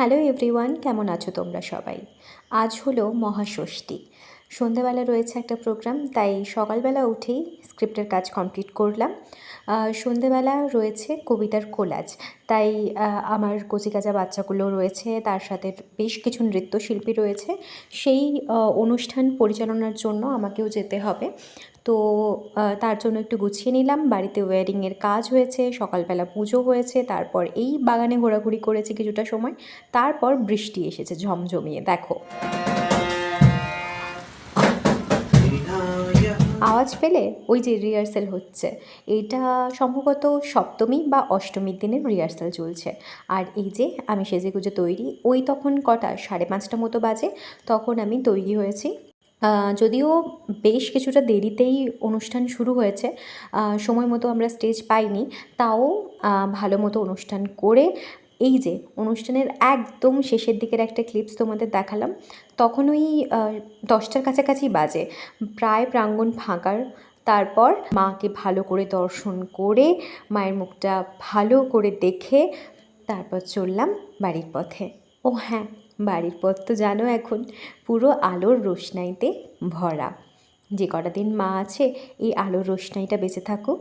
Hello everyone, কেমন আছো তোমরা সবাই? আজ হলো মহাষষ্ঠী। সন্ধেবেলা রয়েছে একটা প্রোগ্রাম, তাই সকালবেলা উঠেই স্ক্রিপ্টের কাজ কমপ্লিট করলাম। সন্ধেবেলা রয়েছে কবিতার কোলাজ, তাই আমার কচিকাঁচা বাচ্চাগুলো রয়েছে, তার সাথে বেশ কিছু নৃত্যশিল্পী রয়েছে। সেই অনুষ্ঠান পরিচালনার জন্য আমাকেও যেতে হবে। তো তার জন্য একটু গুছিয়ে নিলাম। বাড়িতে ওয়্যারিংয়ের কাজ হয়েছে, সকালবেলা পুজো হয়েছে, তারপর এই বাগানে ঘোরাঘুরি করেছি কিছুটা সময়। তারপর বৃষ্টি এসেছে ঝমঝমিয়ে, দেখো। আওয়াজ পেলে? ওই যে রিহার্সাল হচ্ছে। এইটা সম্ভবত সপ্তমী বা অষ্টমীর দিনের রিহার্সাল চলছে। আর এই যে আমি সেজেগুজে তৈরি, ওই তখন কটা 5:30 মতো বাজে, তখন আমি তৈরি হয়েছি। যদিও বেশ কিছুটা দেরিতেই অনুষ্ঠান শুরু হয়েছে, সময় মতো আমরা স্টেজ পাইনি, তাও ভালো মতো অনুষ্ঠান করে এই যে অনুষ্ঠানের একদম শেষের দিকের একটা ক্লিপস তোমাদের দেখালাম, তখন ওই 10টার কাছাকাছি বাজে, প্রায় প্রাঙ্গণ ফাঁকার। তারপর মাকে ভালো করে দর্শন করে, মায়ের মুখটা ভালো করে দেখে তারপর চললাম বাড়ির পথে। ও হ্যাঁ, বাড়ির পথ তো জানো এখন পুরো আলোর রোশনাইতে ভরা। যে কটা দিন মা আছে, এই আলোর রোশনাইটা বেঁচে থাকুক।